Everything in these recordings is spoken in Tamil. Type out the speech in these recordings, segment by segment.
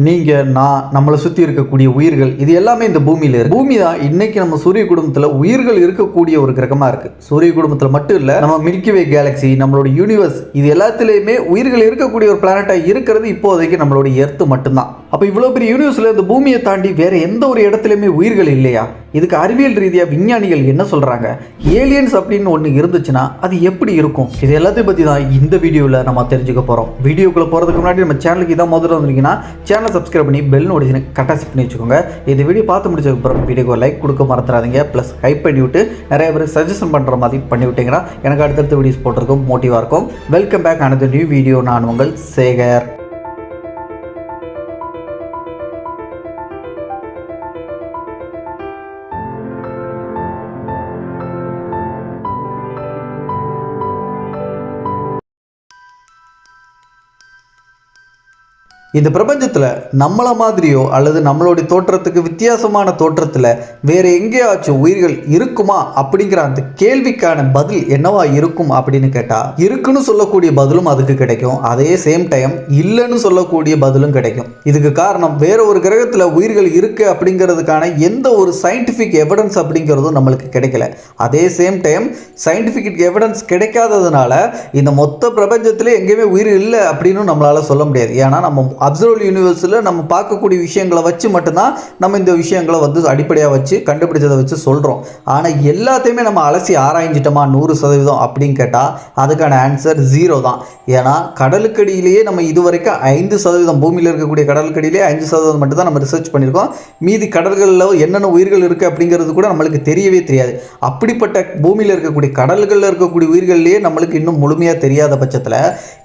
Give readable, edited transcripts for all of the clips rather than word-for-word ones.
நீங்கள், நான், நம்மளை சுற்றி இருக்கக்கூடிய உயிர்கள், இது எல்லாமே இந்த பூமியில் இருக்குது. பூமி தான் இன்னைக்கு நம்ம சூரிய குடும்பத்தில் உயிர்கள் இருக்கக்கூடிய ஒரு கிரகமாக இருக்குது. சூரிய குடும்பத்தில் மட்டும் இல்லை, நம்ம மில்கிவே கேலக்சி, நம்மளோட யூனிவர்ஸ், இது எல்லாத்துலேயுமே உயிர்கள் இருக்கக்கூடிய ஒரு பிளானட்டாக இருக்கிறது இப்போதைக்கு நம்மளோட எர்த்து மட்டும்தான். அப்போ இவ்வளோ பெரிய யூனிவர்ஸில் இந்த பூமியை தாண்டி வேறு எந்த ஒரு இடத்துலையுமே உயிர்கள் இல்லையா? இதுக்கு அறிவியல் ரீதியாக விஞ்ஞானிகள் என்ன சொல்கிறாங்க? ஏலியன்ஸ் அப்படின்னு ஒன்று இருந்துச்சுன்னா அது எப்படி இருக்கும்? இது எல்லாத்தையும் பற்றி தான் இந்த வீடியோவில் நம்ம தெரிஞ்சுக்க போகிறோம். வீடியோக்குள்ளே போகிறதுக்கு முன்னாடி நம்ம சேனலுக்கு இதான் முதல்ல வந்தீங்கன்னா சேனலை சப்ஸ்கிரைப் பண்ணி பெல் நோட்டிஃபிகேஷன் கரெக்டாக செட் பண்ணி வச்சுக்கோங்க. இந்த வீடியோ பார்த்து முடிச்சதுக்கப்புறம் வீடியோக்கு லைக் கொடுக்க மறந்துடாதீங்க. ப்ளஸ் ஹைப் பண்ணி விட்டு நிறைய பேர் சஜஷன் பண்ணுற மாதிரி பண்ணி விட்டீங்கன்னா எனக்கு அடுத்தடுத்த வீடியோஸ் போட்டிருக்கும் மோட்டிவாக இருக்கும். Welcome back another new video. நான் உங்கள் சேகர். இந்த பிரபஞ்சத்தில் நம்மளை மாதிரியோ அல்லது நம்மளுடைய தோற்றத்துக்கு வித்தியாசமான தோற்றத்தில் வேறு எங்கேயாச்சும் உயிர்கள் இருக்குமா அப்படிங்கிற அந்த கேள்விக்கான பதில் என்னவா இருக்கும் அப்படின்னு கேட்டால், இருக்குன்னு சொல்லக்கூடிய பதிலும் அதுக்கு கிடைக்கும். அதே சேம் டைம் இல்லைன்னு சொல்லக்கூடிய பதிலும் கிடைக்கும். இதுக்கு காரணம் வேற ஒரு கிரகத்தில் உயிர்கள் இருக்குது அப்படிங்கிறதுக்கான எந்த ஒரு சயின்டிஃபிக் எவிடன்ஸ் அப்படிங்கிறதும் நம்மளுக்கு கிடைக்கல. அதே சேம் டைம் சயின்டிஃபிக் எவிடன்ஸ் கிடைக்காததுனால இந்த மொத்த பிரபஞ்சத்திலே எங்கேயுமே உயிர் இல்லை அப்படின்னு நம்மளால் சொல்ல முடியாது. ஏன்னா நம்ம அப்சர்வல் யூனிவர்ஸில் நம்ம பார்க்கக்கூடிய விஷயங்களை வச்சு மட்டும்தான் நம்ம இந்த விஷயங்களை அடிப்படையாக வச்சு கண்டுபிடிச்சதை வச்சு சொல்கிறோம். ஆனால் எல்லாத்தையுமே நம்ம அலசி ஆராய்ஞ்சிட்டோமா 100% அப்படின்னு கேட்டால் அதுக்கான ஆன்சர் 0 தான். ஏன்னா கடலுக்கடியிலேயே நம்ம இதுவரைக்கும் 5%, பூமியில் இருக்கக்கூடிய கடலுக்கடியிலேயே 5% மட்டும்தான் நம்ம ரிசர்ச் பண்ணியிருக்கோம். மீதி கடல்களில் என்னென்ன உயிர்கள் இருக்குது அப்படிங்கிறது கூட நம்மளுக்கு தெரியவே தெரியாது. அப்படிப்பட்ட பூமியில் இருக்கக்கூடிய கடல்களில் இருக்கக்கூடிய உயிர்கள்லேயே நம்மளுக்கு இன்னும் முழுமையாக தெரியாத பட்சத்தில்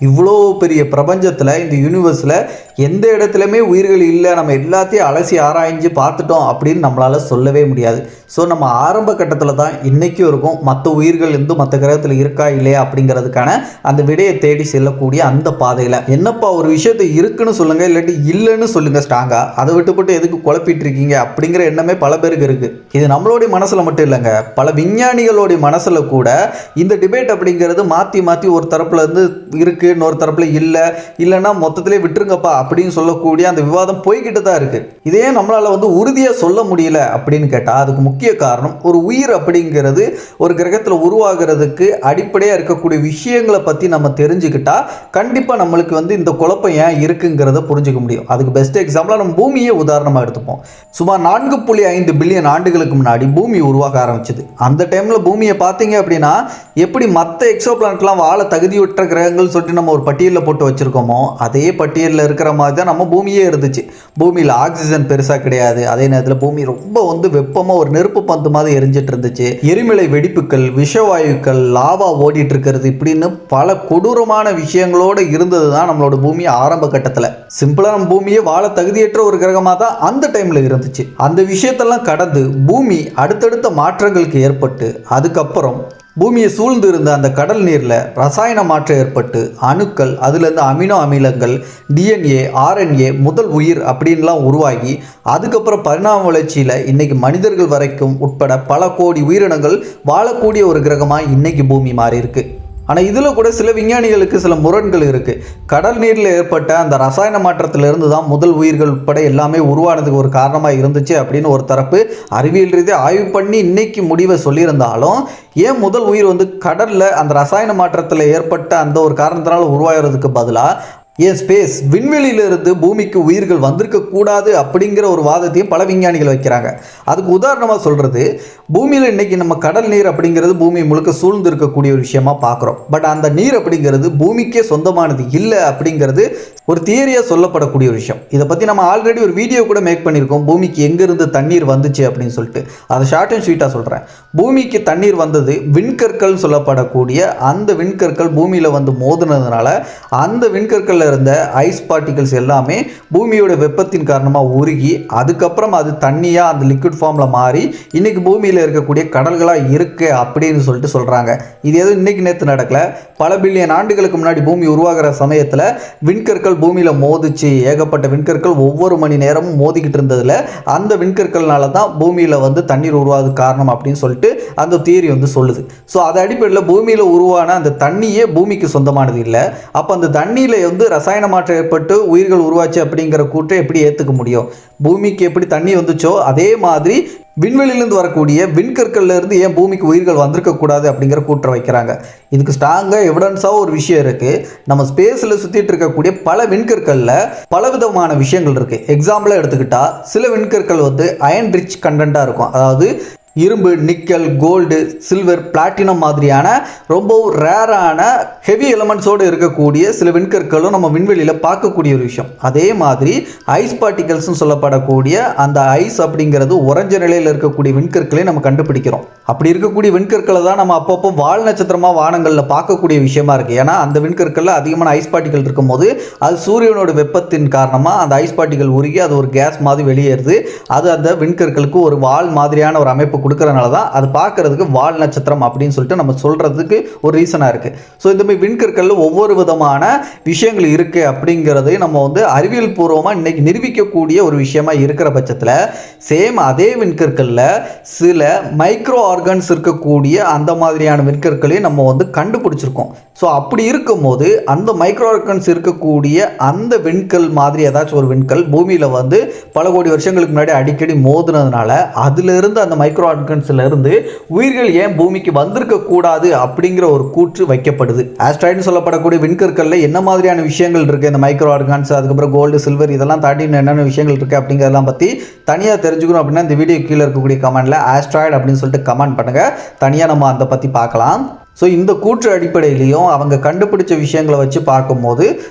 இவ்வளோ பெரிய பிரபஞ்சத்தில் இந்த யூனிவர்ஸில் எந்த இடத்துலையுமே உயிர்கள் இல்லை, நம்ம எல்லாத்தையும் அலசி ஆராய்ஞ்சு பார்த்துட்டோம் அப்படின்னு நம்மளால் சொல்லவே முடியாது. ஸோ நம்ம ஆரம்ப கட்டத்தில் தான் இன்றைக்கும் இருக்கும். மற்ற உயிர்கள் மற்ற கிரகத்தில் இருக்கா இல்லையா அப்படிங்கிறதுக்கான அந்த விடையை தேடி செல்லக்கூடிய அந்த பாதையில் என்னப்பா ஒரு விஷயத்தை இருக்குன்னு சொல்லுங்கள், இல்லாட்டி இல்லைன்னு சொல்லுங்கள் ஸ்ட்ராங்காக. அதை விட்டுப்பட்டு எதுக்கு குழப்பிட்டு இருக்கீங்க அப்படிங்கிற எண்ணமே பல பேருக்கு இருக்குது. இது நம்மளுடைய மனசில் மட்டும் இல்லைங்க, பல விஞ்ஞானிகளுடைய மனசில் கூட இந்த டிபேட் அப்படிங்கிறது மாற்றி மாற்றி ஒரு தரப்புல இருந்து இருக்குது, இன்னொரு தரப்புல இல்லைன்னா மொத்தத்திலே விட்டுருங்கப்பா அப்படின்னு சொல்லக்கூடிய அந்த விவாதம் போய்கிட்டு தான் இருக்குது. இதே நம்மளால் உறுதியாக சொல்ல முடியல அப்படின்னு கேட்டால் அதுக்கு முக்கிய காரணம், ஒரு உயிர் அப்படிங்கிறது ஒரு கிரகத்தில் உருவாகிறதுக்கு அடிப்படையாக இருக்கக்கூடிய விஷயங்களை பற்றி நம்ம தெரிஞ்சுக்கிட்டா கண்டிப்பாக நம்மளுக்கு இந்த குழப்பம் ஏன் இருக்குங்கிறத புரிஞ்சுக்க முடியும். அதுக்கு பெஸ்ட் எக்ஸாம்பிளாக நம்ம பூமியை உதாரணமாக எடுத்துப்போம். சுமார் 4.5 பில்லியன் ஆண்டுகளுக்கு முன்னாடி பூமி உருவாக ஆரம்பிச்சது. அந்த டைமில் பூமியை பார்த்தீங்க அப்படின்னா எப்படி மற்ற எக்ஸோ பிளானட்லாம் வாழ தகுதியுற்ற கிரகங்கள் சொல்லிட்டு நம்ம ஒரு பட்டியலில் போட்டு வச்சுருக்கோமோ அதே பட்டியலில் இருக்கிற மாதிரி தான் நம்ம பூமியே இருந்துச்சு. பூமியில் ஆக்சிஜன் பெருசாக கிடையாது. அதே நேரத்தில் பூமி ரொம்ப வெப்பமாக ஒரு நெருப்பு பந்து மாதிரி எரிஞ்சிட்டு இருந்துச்சு. எரிமலை வெடிப்புகள், விஷவாயுக்கள், லாவா ஓடிட்டு இருக்கிறது, இப்படின்னு பல கொடூரமான விஷயங்களோடு இருந்தது தான் நம்மளோட பூமி ஆரம்ப கட்டத்தில். சிம்பிளாக நம்ம பூமியை வாழ தகுதியற்ற ஒரு கிரகமாக தான் அந்த டைமில் இருந்துச்சு. அந்த விஷயத்தெல்லாம் கடந்து பூமி அடுத்தடுத்த மாற்றங்களுக்கு ஏற்பட்டு அதுக்கப்புறம் பூமியை சூழ்ந்து இருந்த அந்த கடல் நீரில் ரசாயன மாற்றம் ஏற்பட்டு அணுக்கள், அதுலேருந்து அமினோ அமிலங்கள், டிஎன்ஏ, ஆர்என்ஏ, முதல் உயிர் அப்படின்லாம் உருவாகி அதுக்கப்புறம் பரிணாம வளர்ச்சியில் இன்றைக்கி மனிதர்கள் வரைக்கும் உட்பட பல கோடி உயிரினங்கள் வாழக்கூடிய ஒரு கிரகமாக இன்றைக்கி பூமி மாறி இருக்கு. ஆனால் இதில் கூட சில விஞ்ஞானிகளுக்கு சில முரண்கள் இருக்குது. கடல் நீரில் ஏற்பட்ட அந்த ரசாயன மாற்றத்திலிருந்து தான் முதல் உயிர்கள் உட்பட எல்லாமே உருவானதுக்கு ஒரு காரணமாக இருந்துச்சு அப்படின்னு ஒரு தரப்பு அறிவியல் ரீதியாக ஆய்வு பண்ணி இன்னைக்கு முடிவை சொல்லியிருந்தாலும், ஏன் முதல் உயிர் கடலில் அந்த ரசாயன மாற்றத்தில் ஏற்பட்ட அந்த ஒரு காரணத்தினால உருவாகிறதுக்கு பதிலாக ஏன் ஸ்பேஸ் விண்வெளியிலிருந்து பூமிக்கு உயிர்கள் வந்திருக்கக்கூடாது அப்படிங்கிற ஒரு வாதத்தையும் பல விஞ்ஞானிகள் வைக்கிறாங்க. அதுக்கு உதாரணமாக சொல்கிறது, பூமியில் இன்றைக்கி நம்ம கடல் நீர் அப்படிங்கிறது பூமி முழுக்க சூழ்ந்து இருக்கக்கூடிய ஒரு விஷயமா பார்க்குறோம். பட் அந்த நீர் அப்படிங்கிறது பூமிக்கே சொந்தமானது இல்லை அப்படிங்கிறது ஒரு தியரியாக சொல்லப்படக்கூடிய ஒரு விஷயம். இதை பற்றி நம்ம ஆல்ரெடி ஒரு வீடியோ கூட மேக் பண்ணியிருக்கோம், பூமிக்கு எங்கேருந்து தண்ணீர் வந்துச்சு அப்படின்னு சொல்லிட்டு. அதை ஷார்ட் அண்ட் ஸ்வீட்டாக சொல்கிறேன். பூமிக்கு தண்ணீர் வந்தது விண்கற்கள் சொல்லப்படக்கூடிய அந்த விண்கற்கள் பூமியில் மோதுனதுனால அந்த விண்கற்கள் இருந்த ஐஸ் பார்ட்டிகல்ஸ் எல்லாமே பூமியோட வெப்பத்தின் காரணமாக உருகி அதுக்கப்புறம் அது தண்ணியாக அந்த லிக்விட் ஃபார்மில் மாறி இன்றைக்கி பூமியில் இருக்கக்கூடிய கடல்களாக இருக்குது அப்படின்னு சொல்லிட்டு சொல்கிறாங்க. இது எதுவும் இன்றைக்கி நேற்று நடக்கலை. பல பில்லியன் ஆண்டுகளுக்கு முன்னாடி பூமி உருவாகிற சமயத்தில் விண்கற்கள் பூமியில் மோதிச்சு. ஏகப்பட்ட விண்கற்கள் ஒவ்வொரு மணி நேரமும் மோதிக்கிட்டு இருந்ததில் அந்த விண்கற்கள்னால தான் பூமியில் தண்ணீர் உருவாது காரணம் அப்படின்னு சொல்லிட்டு அந்த தியரி சொல்லுது. ஸோ அது அடிப்படையில் பூமியில் உருவான அந்த தண்ணியே பூமிக்கு சொந்தமானது இல்லை. அப்போ அந்த தண்ணியில் ரசாயன மாற்றம் ஏற்பட்டு உயிர்கள் உருவாச்சு அப்படிங்கிற கூற்றை எப்படி ஏற்றுக்க முடியும்? பூமிக்கு எப்படி தண்ணி வந்துச்சோ அதே மாதிரி விண்வெளியிலிருந்து வரக்கூடிய விண்கற்கள்ல இருந்து ஏன் பூமிக்கு உயிர்கள் வந்திருக்கக்கூடாது அப்படிங்கிற கூற்றை வைக்கிறாங்க. இதுக்கு ஸ்ட்ராங்காக எவிடன்ஸாக ஒரு விஷயம் இருக்குது. நம்ம ஸ்பேஸில் சுற்றிட்டு இருக்கக்கூடிய பல விண்கற்களில் பலவிதமான விஷயங்கள் இருக்குது. எக்ஸாம்பிளாக எடுத்துக்கிட்டால் சில விண்கற்கள் அயன் ரிச் கண்டென்ட்டாக இருக்கும். அதாவது இரும்பு, நிக்கல், கோல்டு, சில்வர், பிளாட்டினம் மாதிரியான ரொம்ப ரேரான ஹெவி எலமெண்ட்ஸோடு இருக்கக்கூடிய சில விண்கற்களும் நம்ம விண்வெளியில் பார்க்கக்கூடிய ஒரு விஷயம். அதே மாதிரி ஐஸ் பார்ட்டிகல்ஸ்னு சொல்லப்படக்கூடிய அந்த ஐஸ் அப்படிங்கிறது உறைஞ்ச நிலையில் இருக்கக்கூடிய விண்கற்களை நம்ம கண்டுபிடிக்கிறோம். அப்படி இருக்கக்கூடிய விண்கற்களை தான் நம்ம அப்பப்போ வால் நட்சத்திரமாக வானங்களில் பார்க்கக்கூடிய விஷயமா இருக்குது. ஏன்னா அந்த விண்கற்களில் அதிகமான ஐஸ் பார்ட்டிகல் இருக்கும்போது அது சூரியனோட வெப்பத்தின் காரணமாக அந்த ஐஸ் பார்ட்டிகல் உருகி அது ஒரு கேஸ் மாதிரி வெளியேறுது. அது அந்த விண்கற்களுக்கு ஒரு வால் மாதிரியான ஒரு அமைப்பு கொடுக்கறனால தான் அது பார்க்கறதுக்கு வால் நட்சத்திரம் அப்படின்னு சொல்லிட்டு நம்ம சொல்கிறதுக்கு ஒரு ரீசனாக இருக்குது. ஸோ இந்த மாதிரி விண்கற்களில் ஒவ்வொரு விதமான விஷயங்கள் இருக்குது அப்படிங்கிறதை நம்ம அறிவியல் பூர்வமாக இன்றைக்கி நிரூபிக்கக்கூடிய ஒரு விஷயமா இருக்கிற பட்சத்தில் சேம் அதே விண்கற்களில் சில மைக்ரோ ஆர்கன்ஸ் இருக்கக்கூடிய அந்த மாதிரியான விண்கற்களையும் நம்ம கண்டுபிடிச்சிருக்கோம். ஸோ அப்படி இருக்கும்போது அந்த மைக்ரோ ஆர்கன்ஸ் இருக்கக்கூடிய அந்த விண்கல் மாதிரி ஏதாச்சும் ஒரு விண்கல் பூமியில் பல கோடி வருஷங்களுக்கு முன்னாடி அடிக்கடி மோதுனதுனால அதிலிருந்து அந்த மைக்ரோ ஆர்கன்ஸ்ல இருந்து உயிர்கள் ஏன் பூமிக்கு வந்திருக்க கூடாது அப்படிங்கிற ஒரு கூற்று வைக்கப்படுது. ஆஸ்ட்ராய்டுன்னு சொல்லப்படக்கூடிய விண்கற்கள்ல என்ன மாதிரியான விஷயங்கள் இருக்கு, இந்த மைக்ரோ ஆர்கன்ஸ், அதுக்கப்புறம் கோல்டு, சில்வர் இதெல்லாம் தாண்டி என்னென்ன விஷயங்கள் இருக்கு அப்படிங்கிறதெல்லாம் பற்றி தனியாக தெரிஞ்சுக்கணும் அப்படின்னா இந்த வீடியோ கீழே இருக்கக்கூடிய கமெண்ட்ல ஆஸ்ட்ராய்டு அப்படின்னு சொல்லிட்டு கமெண்ட் பண்ணுங்க. தனியாக நம்ம அதை பற்றி பார்க்கலாம். ஸோ இந்த கூற்று அடிப்படையிலையும் அவங்க கண்டுபிடிச்ச விஷயங்களை வச்சு பார்க்கும்போது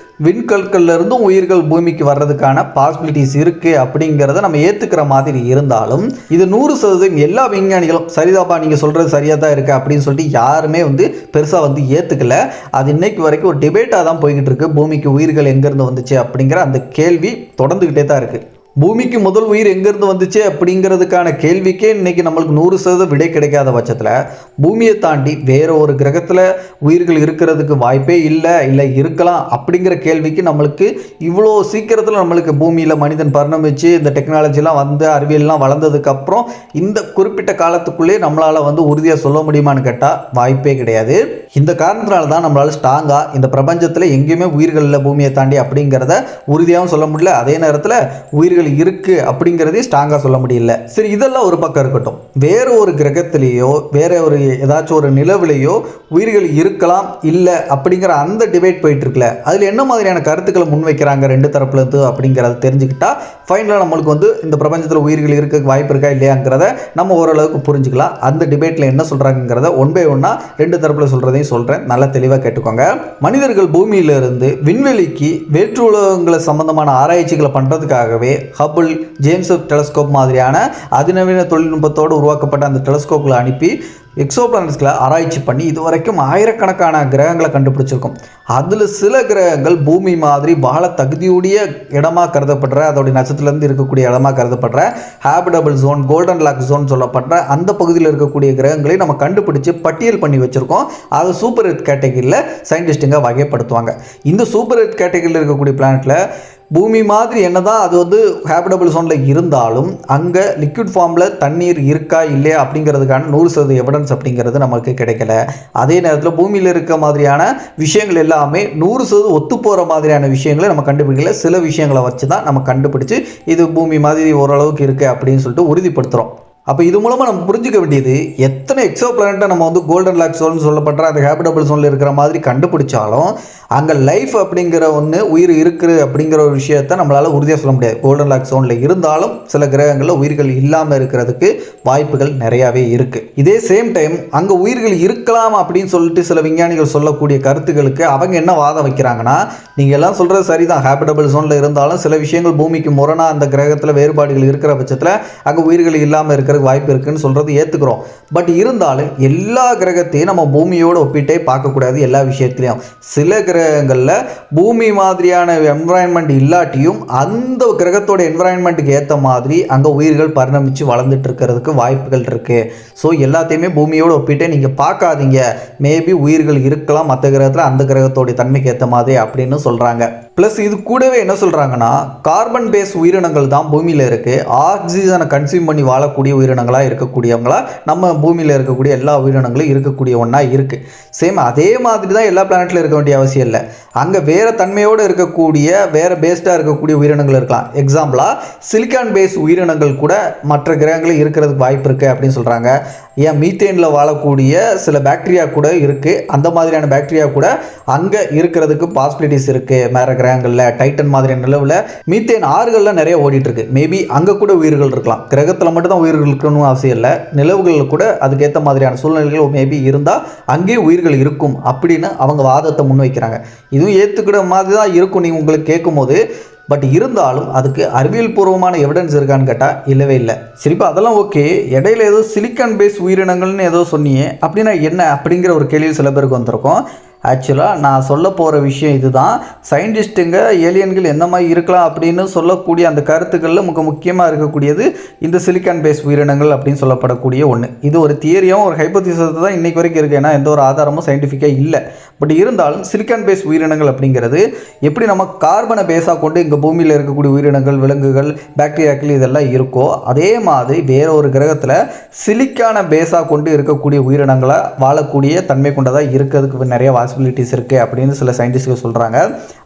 விண்கற்கள்ல இருந்தும் உயிர்கள் பூமிக்கு வர்றதுக்கான பாசிபிலிட்டிஸ் இருக்குது அப்படிங்கிறத நம்ம ஏற்றுக்கிற மாதிரி இருந்தாலும் இது 100% எல்லா விஞ்ஞானிகளும் சரிதாப்பா நீங்கள் சொல்கிறது சரியாக தான் இருக்குது அப்படின்னு சொல்லிட்டு யாருமே பெருசாக ஏற்றுக்கல. அது இன்னைக்கு வரைக்கும் ஒரு டிபேட்டாக தான் போய்கிட்டு இருக்கு. பூமிக்கு உயிர்கள் எங்கேருந்து வந்துச்சு அப்படிங்கிற அந்த கேள்வி தொடர்ந்துக்கிட்டே தான் இருக்குது. பூமிக்கு முதல் உயிர் எங்கேருந்து வந்துச்சு அப்படிங்கிறதுக்கான கேள்விக்கே இன்றைக்கி நம்மளுக்கு 100% விடை கிடைக்காத பட்சத்தில் பூமியை தாண்டி வேற ஒரு கிரகத்தில் உயிர்கள் இருக்கிறதுக்கு வாய்ப்பே இல்லை இருக்கலாம் அப்படிங்கிற கேள்விக்கு நம்மளுக்கு இவ்வளோ சீக்கிரத்தில் நம்மளுக்கு பூமியில் மனிதன் பரிணமிச்சு இந்த டெக்னாலஜிலாம் அறிவியல்லாம் வளர்ந்ததுக்கப்புறம் இந்த குறிப்பிட்ட காலத்துக்குள்ளே நம்மளால் உறுதியாக சொல்ல முடியுமான்னு கேட்டால் வாய்ப்பே கிடையாது. இந்த காரணத்தினால தான் நம்மளால் ஸ்ட்ராங்காக இந்த பிரபஞ்சத்தில் எங்கேயுமே உயிர்கள் இல்லை பூமியை தாண்டி அப்படிங்கிறத உறுதியாகவும் சொல்ல முடியல. அதே நேரத்தில் உயிர்கள் இருக்கு அப்படிங்கிறதே ஸ்ட்ராங்காக சொல்ல முடியல. சரி, இதெல்லாம் ஒரு பக்கம் இருக்கட்டும். வேற ஒரு கிரகத்திலேயோ வேற ஒரு ஏதாச்சும் ஒரு நிலவிலேயோ உயிர்கள் இருக்கலாம் இல்லை அப்படிங்கிற அந்த டிபேட் போயிட்டு இருக்குல்ல, அதில் என்ன மாதிரியான கருத்துக்களை முன்வைக்கிறாங்க ரெண்டு தரப்புல இருந்து அப்படிங்கிறத தெரிஞ்சுக்கிட்டா ஃபைனலாக நம்மளுக்கு இந்த பிரபஞ்சத்தில் உயிர்கள் இருக்க வாய்ப்பு இருக்கா இல்லையாங்கிறத நம்ம ஓரளவுக்கு புரிஞ்சுக்கலாம். அந்த டிபேட்டில் என்ன சொல்கிறாங்கிறத ஒன் பை ஒன்னா ரெண்டு தரப்பில் சொல்கிறதையும் சொல்கிறேன், நல்லா தெளிவாக கேட்டுக்கோங்க. மனிதர்கள் பூமியிலிருந்து விண்வெளிக்கு வேற்று உலகங்களை சம்பந்தமான ஆராய்ச்சிகளை பண்ணுறதுக்காகவே ஹபிள், ஜேம்ஸ் வெப் டெலஸ்கோப் மாதிரியான அதிநவீன தொழில்நுட்பத்தோடு உருவாக்கப்பட்ட அந்த டெலஸ்கோப்களை அனுப்பி எக்ஸோபிளானட்ஸ்களை ஆராய்ச்சி பண்ணி இதுவரைக்கும் ஆயிரக்கணக்கான கிரகங்களை கண்டுபிடிச்சிருக்கும். அதில் சில கிரகங்கள் பூமி மாதிரி வாழ தகுதியுடைய இடமாக கருதப்படுற, அதோடைய நட்சத்திரத்திலேருந்து இருக்கக்கூடிய இடமாக கருதப்படுற habitable zone, golden lock zone சொல்லப்படுற அந்த பகுதியில் இருக்கக்கூடிய கிரகங்களை நம்ம கண்டுபிடிச்சு பட்டியல் பண்ணி வச்சுருக்கோம். அதை சூப்பர் எர்த் கேட்டகரியில் சயின்டிஸ்ட்டுங்க வகைப்படுத்துவாங்க. இந்த சூப்பர் எர்த் கேட்டகரியில் இருக்கக்கூடிய பிளானட்டில் பூமி மாதிரி என்னதான் அது ஹேபிடபிள் ஜோனில் இருந்தாலும் அங்கே லிக்விட் ஃபார்மில் தண்ணீர் இருக்கா இல்லையா அப்படிங்கிறதுக்கான 100% எவிடன்ஸ் அப்படிங்கிறது நமக்கு கிடைக்கல. அதே நேரத்தில் பூமியில் இருக்க மாதிரியான விஷயங்கள் எல்லாமே 100% ஒத்து போகிற மாதிரியான விஷயங்களை நம்ம கண்டுபிடிக்கல. சில விஷயங்களை வச்சு தான் நம்ம கண்டுபிடிச்சு இது பூமி மாதிரி ஓரளவுக்கு இருக்குது அப்படின்னு சொல்லிட்டு உறுதிப்படுத்துகிறோம். அப்போ இது மூலமாக நம்ம புரிஞ்சுக்க வேண்டியது, எத்தனை எக்ஸோ பிளானட்டை நம்ம கோல்டன் லாக் ஜோன் சொல்லப்படுற அந்த ஹேபிடபிள் ஜோனில் இருக்கிற மாதிரி கண்டுபிடிச்சாலும் அங்கே லைஃப் அப்படிங்கிற உயிர் இருக்குது அப்படிங்கிற ஒரு விஷயத்தை நம்மளால் உறுதியாக சொல்ல முடியாது. கோல்டன் லாக் ஜோனில் இருந்தாலும் சில கிரகங்களில் உயிர்கள் இல்லாமல் இருக்கிறதுக்கு வாய்ப்புகள் நிறையாவே இருக்குது. இதே சேம் டைம் அங்கே உயிர்கள் இருக்கலாம் அப்படின்னு சொல்லிட்டு சில விஞ்ஞானிகள் சொல்லக்கூடிய கருத்துக்களுக்கு அவங்க என்ன வாதம் வைக்கிறாங்கன்னா, நீங்கள் எல்லாம் சொல்கிறது சரிதான், ஹேபிடபிள் ஜோனில் இருந்தாலும் சில விஷயங்கள் பூமிக்கு முரணாக அந்த கிரகத்தில் வேறுபாடுகள் இருக்கிற பட்சத்தில் அங்கே உயிர்கள் இல்லாமல் இருக்கிற வாய்ப்பு இருக்குன்னு சொல்றது ஏத்துக்கிறோம். பட் இருந்தாலும் எல்லா கிரகத்தையும் நம்ம பூமியோட ஒப்பிட்டே பார்க்கக்கூடாது. எல்லா விஷயத்திலையும் சில கிரகங்களில் பூமி மாதிரியான என்விரான்மெண்ட் இல்லாட்டியும் அந்த கிரகத்தோட என்விரான்மெண்ட்டுக்கு ஏற்ற மாதிரி அங்கே உயிர்கள் பரிணமிச்சு வளர்ந்துட்டு இருக்கிறதுக்கு வாய்ப்புகள் இருக்கு. ஸோ எல்லாத்தையுமே பூமியோட ஒப்பிட்டே நீங்கள் பார்க்காதீங்க. மேபி உயிர்கள் இருக்கலாம் மற்ற கிரகத்தில் அந்த கிரகத்தோடைய தன்மைக்கு ஏற்ற மாதிரி அப்படின்னு சொல்கிறாங்க. ப்ளஸ் இது கூடவே என்ன சொல்கிறாங்கன்னா கார்பன் பேஸ் உயிரினங்கள் தான் பூமியில் இருக்குது. ஆக்சிஜனை கன்சியூம் பண்ணி வாழக்கூடிய உயிரினங்களாக இருக்கக்கூடியவங்களா நம்ம பூமியில் இருக்கக்கூடிய எல்லா உயிரினங்களும் இருக்கக்கூடிய ஒன்றா இருக்குது. சேம் அதே மாதிரி தான் எல்லா பிளானட்டில் இருக்க வேண்டிய அவசியம் இல்லை. அங்கே வேறு தன்மையோடு இருக்கக்கூடிய வேறு பேஸ்டாக இருக்கக்கூடிய உயிரினங்கள் இருக்கலாம். எக்ஸாம்பிளாக சிலிக்கான் பேஸ் உயிரினங்கள் கூட மற்ற கிரகங்களில் இருக்கிறதுக்கு வாய்ப்பு இருக்குது அப்படின்னு சொல்கிறாங்க. ஏன் மீத்தேனில் வாழக்கூடிய சில பாக்டீரியா கூட இருக்குது. அந்த மாதிரியான பாக்டீரியா கூட அங்கே இருக்கிறதுக்கு பாசிபிலிட்டிஸ் இருக்குது. வேறு கிரகங்களில் டைட்டன் மாதிரியான நிலவில் மீத்தேன் ஆறுகளில் நிறைய ஓடிட்டுருக்கு. மேபி அங்கே கூட உயிர்கள் இருக்கலாம். கிரகத்தில் மட்டும்தான் உயிர்கள் இருக்கணும் அவசியம் இல்லை. நிலவுகளில் கூட அதுக்கேற்ற மாதிரியான சூழ்நிலைகள் மேபி இருந்தால் அங்கேயே உயிர்கள் இருக்கும் அப்படின்னு அவங்க வாதத்தை முன்வைக்கிறாங்க. இதுவும் ஏற்றுக்கிற மாதிரி தான் இருக்கும் நீங்கள் உங்களுக்கு கேட்கும் போது. பட் இருந்தாலும் அதுக்கு அறிவியல் பூர்வமான எவிடன்ஸ் இருக்கான்னு கேட்டால் இல்லவே இல்லை. சரிப்பா, அதெல்லாம் ஓகே. இடையில ஏதோ சிலிக்கான் பேஸ் உயிரினங்கள்னு ஏதோ சொன்னியே, அப்படின்னா என்ன அப்படிங்கிற ஒரு கேள்வி சில பேருக்கு வந்திருக்கும். ஆக்சுவலாக நான் சொல்ல போகிற விஷயம் இதுதான். சயின்டிஸ்ட்டுங்க ஏலியன்கள் எந்த மாதிரி இருக்கலாம் அப்படின்னு சொல்லக்கூடிய அந்த கருத்துக்களில் முக்கியமாக இருக்கக்கூடியது இந்த சிலிக்கான் பேஸ் உயிரினங்கள் அப்படின்னு சொல்லப்படக்கூடிய ஒன்று. இது ஒரு தியரியும் ஒரு ஹைப்போதீசிஸ் தான் இன்றைக்கு வரைக்கும் இருக்குது. ஏன்னா எந்த ஒரு ஆதாரமும் சயின்டிஃபிக்காக இல்லை. பட் இருந்தாலும் சிலிக்கான் பேஸ் உயிரினங்கள் அப்படிங்கிறது எப்படி நம்ம கார்பனை பேஸாக கொண்டு இங்கே பூமியில் இருக்கக்கூடிய உயிரினங்கள், விலங்குகள், பாக்டீரியாக்கள் இதெல்லாம் இருக்கோ அதே மாதிரி வேற ஒரு கிரகத்தில் சிலிக்கான பேஸாக கொண்டு இருக்கக்கூடிய உயிரினங்களை வாழக்கூடிய தன்மை கொண்டதாக இருக்கிறதுக்கு நிறைய பாசிபிலிட்டிஸ் இருக்குது அப்படின்னு சில சயின்டிஸ்ட்கள் சொல்கிறாங்க.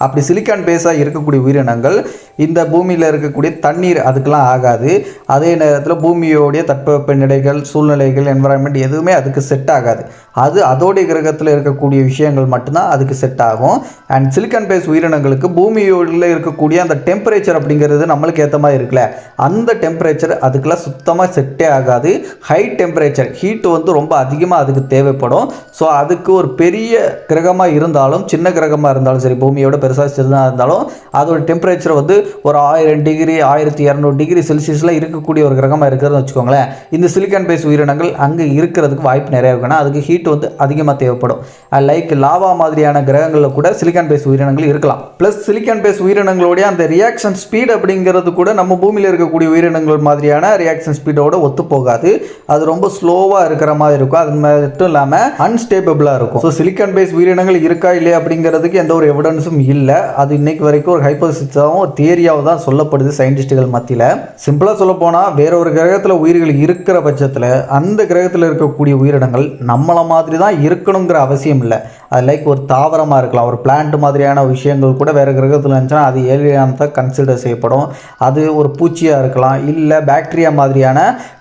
அப்படி சிலிக்கான் பேஸாக இருக்கக்கூடிய உயிரினங்கள் இந்த பூமியில் இருக்கக்கூடிய தண்ணீர் அதுக்கெல்லாம் ஆகாது. அதே நேரத்தில் பூமியோடைய தட்பவெப்பநிலைகள், சூழ்நிலைகள், என்வரான்மெண்ட் எதுவுமே அதுக்கு செட் ஆகாது. அது அதோடைய கிரகத்தில் இருக்கக்கூடிய விஷயங்கள் மட்டும்தான் அதுக்கு செட் ஆகும். அண்ட் சிலிக்கான் பேஸ் உயிரினங்களுக்கு பூமியோட இருக்கக்கூடிய அந்த டெம்பரேச்சர் அப்படிங்கிறது நம்மளுக்கு ஏற்ற மாதிரி இருக்குல்ல, அந்த டெம்பரேச்சர் அதுக்கெல்லாம் சுத்தமாக செட்டே ஆகாது. ஹை டெம்பரேச்சர் ஹீட் ரொம்ப அதிகமாக அதுக்கு தேவைப்படும். ஸோ அதுக்கு ஒரு பெரிய கிரகமாக இருந்தாலும் சின்ன கிரகமாக இருந்தாலும் சரி, பூமியோட பெருசாக சின்னதாக இருந்தாலும் அதோட டெம்பரேச்சர் ஒரு 1000 டிகிரி 1200 டிகிரி செல்சியஸில் இருக்கக்கூடிய ஒரு கிரகமாக இருக்கிறதுன்னு வச்சுக்கோங்களேன். இந்த சிலிக்கான் பேஸ் உயிரினங்கள் அங்கே இருக்கிறதுக்கு வாய்ப்பு நிறைய இருக்குன்னா அதுக்கு ஹீட் அதிகமாக தேவைப்படும். லைக் லாவா மாதிரியான கிரகங்களில் கூட சிலிக்கான் பேஸ் உயிரினங்கள் இருக்கலாம். ப்ளஸ் சிலிக்கான் பேஸ் உயிரினங்களுடைய அந்த ரியாக்ஷன் ஸ்பீட் அப்படிங்கிறது கூட நம்ம பூமியில் இருக்கக்கூடிய உயிரினங்கள் மாதிரியான ரியாக்ஷன் ஸ்பீடோட ஒத்து போகாது. அது ரொம்ப ஸ்லோவாக இருக்கிற மாதிரி இருக்கும். அது மட்டும் இல்லாமல் அன்ஸ்டேபிளாக இருக்கும். ஸோ சிலிக்கான் பேஸ் உயிரினங்கள் இருக்கா இல்லையா அப்படிங்கிறதுக்கு எந்த ஒரு எவிடன்ஸும் இல்லை. அது இன்னைக்கு வரைக்கும் ஒரு ஹைப்போதீசிஸாகவும் ஒரு தியரியாகவும் தான் சொல்லப்படுது சயின்டிஸ்டுகள் மத்தியில். சிம்பிளாக சொல்ல போனால் வேற ஒரு கிரகத்தில் உயிர்கள் இருக்கிற பட்சத்தில் அந்த கிரகத்தில் இருக்கக்கூடிய உயிரினங்கள் நம்மளை மாதிரி தான் இருக்கணுங்கிற அவசியம் இல்லை. அது லைக் ஒரு தாவரமாக இருக்கலாம், ஒரு பிளான்ட் மாதிரியான விஷயங்கள் கூட வேறு கிரகத்தில் இருந்துச்சுன்னா அது ஏலியனாக தான் கன்சிடர் செய்யப்படும். அது ஒரு பூச்சியாக இருக்கலாம், இல்லை பாக்டீரியா மாதிரியான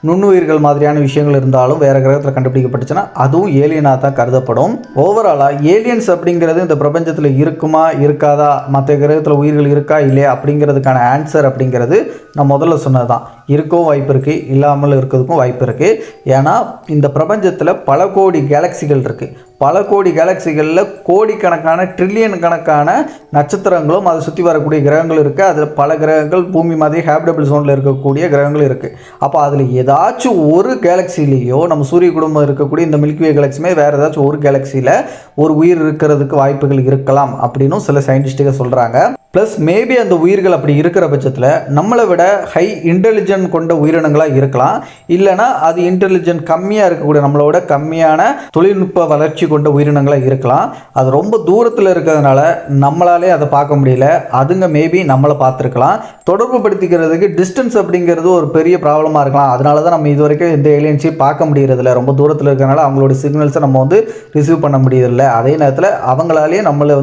நுண்ணுயிர்கள் மாதிரியான விஷயங்கள் இருந்தாலும் வேறு கிரகத்தில் கண்டுபிடிக்கப்பட்டுச்சுன்னா அதுவும் ஏலியனாக தான் கருதப்படும். ஓவராலாக ஏலியன்ஸ் அப்படிங்கிறது இந்த பிரபஞ்சத்தில் இருக்குமா இருக்காதா, மற்ற கிரகத்தில் உயிர்கள் இருக்கா இல்லையா அப்படிங்கிறதுக்கான ஆன்சர் அப்படிங்கிறது நான் முதல்ல சொன்னது தான். இருக்கவும் வாய்ப்பு இருக்குது, இல்லாமல் இருக்கிறதுக்கும் வாய்ப்பு இருக்குது. ஏன்னா இந்த பிரபஞ்சத்தில் பல கோடி கேலக்சிகள் இருக்குது. பல கோடி கேலக்சிகளில் கோடிக்கணக்கான ட்ரில்லியன் கணக்கான நட்சத்திரங்களும் அதை சுற்றி வரக்கூடிய கிரகங்கள் இருக்குது. அதில் பல கிரகங்கள் பூமி மாதிரி ஹேபிட்டபிள் ஜோனில் இருக்கக்கூடிய கிரகங்கள் இருக்குது. அப்போ அதில் ஏதாச்சும் ஒரு கேலக்சிலேயோ நம்ம சூரிய குடும்பம் இருக்கக்கூடிய இந்த மில்கிவே கேலக்சியுமே வேறு ஏதாச்சும் ஒரு கேலக்சியில் ஒரு உயிர் இருக்கிறதுக்கு வாய்ப்புகள் இருக்கலாம் அப்படின்னும் சில சயின்டிஸ்ட்டுகள் சொல்கிறாங்க. ப்ளஸ் மேபி அந்த உயிர்கள் அப்படி இருக்கிற பட்சத்தில் நம்மளை விட ஹை இன்டெலிஜென்ட் கொண்ட உயிரினங்களாக இருக்கலாம். இல்லைனா அது இன்டெலிஜென்ட் கம்மியாக இருக்கக்கூடிய நம்மளோட கம்மியான தொழில்நுட்ப வளர்ச்சி கொண்ட உயிரினங்களாக இருக்கலாம். அது ரொம்ப தூரத்தில் இருக்கிறதுனால நம்மளாலே அதை பார்க்க முடியல. அதுங்க மேபி நம்மளை பார்த்துருக்கலாம். தொடர்பு படுத்திக்கிறதுக்கு டிஸ்டன்ஸ் அப்படிங்கிறது ஒரு பெரிய ப்ராப்ளமாக இருக்கலாம். அதனால தான் நம்ம இது வரைக்கும் எந்த ஏலியன்ஸையும் பார்க்க முடியறதில்ல. ரொம்ப தூரத்தில் இருக்கிறனால அவங்களோட சிக்னல்ஸை நம்ம ரிசீவ் பண்ண முடியறதில்ல. அதே நேரத்தில் அவங்களாலேயே நம்மளை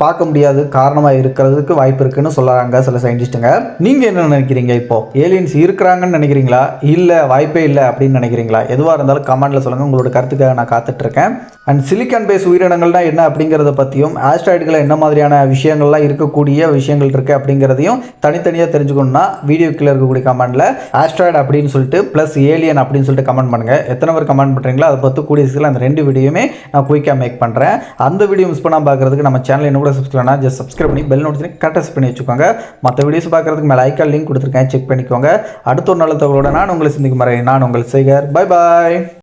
பார்க்க முடியாது காரணமாக இருக்கிறதுக்கு வாய்ப்பு இருக்குன்னு சொல்கிறாங்க சில சயின்டிஸ்ட்டுங்க. நீங்கள் என்ன நினைக்கிறீங்க? இப்போ ஏலியன்ஸ் இருக்கிறாங்கன்னு நினைக்கிறீங்களா, இல்லை வாய்ப்பே இல்லை அப்படின்னு நினைக்கிறீங்களா? எதுவாக இருந்தாலும் கமெண்ட்டில் சொல்லுங்கள். உங்களோட கருத்துக்காக நான் காத்துட்ருக்கேன். அண்ட் சிலிக்கான் பேஸ் உயிரினங்கள்னா என்ன அப்படிங்கிறத பற்றியும், ஆஸ்ட்ராய்டுகளை என்ன மாதிரியான விஷயங்கள்லாம் இருக்கக்கூடிய விஷயங்கள் இருக்குது அப்படிங்கிறதையும் தனித்தனியாக தெரிஞ்சுக்கணுன்னா வீடியோ கீழே இருக்கக்கூடிய கமெண்ட்டில் ஆஸ்ட்ராய்டு அப்படின்னு சொல்லிட்டு ப்ளஸ் ஏலியன் அப்படின்னு சொல்லிட்டு கமெண்ட் பண்ணுங்கள். எத்தனை பேர் கமெண்ட் பண்ணுறீங்களோ அதை பற்றி கூடிய சீக்கிரம் அந்த 2 வீடியோவுமே நான் குயிக்காக மேக் பண்ணுறேன். அந்த வீடியோ மிஸ் பண்ணாமல் பார்க்குறதுக்கு நம்ம சேனல் என்ன கூட சப்ஸ்கிரைப்னா ஜஸ்ட் சப்ஸ்கிரைப் பண்ணி பெல் நோட்டிஃபிகேஷன் கரெக்டாக செட் பண்ணி வச்சுக்கோங்க. மற்ற வீடியோஸ் பார்க்குறதுக்கு மேலே ஐக்கான் லிங்க் கொடுத்துருக்கேன், செக் பண்ணிக்கோங்க. அடுத்த ஒரு நல்ல தகவலோட நான் உங்களை சந்திக்கும் வரை நான் உங்கள் சேகர். Bye bye.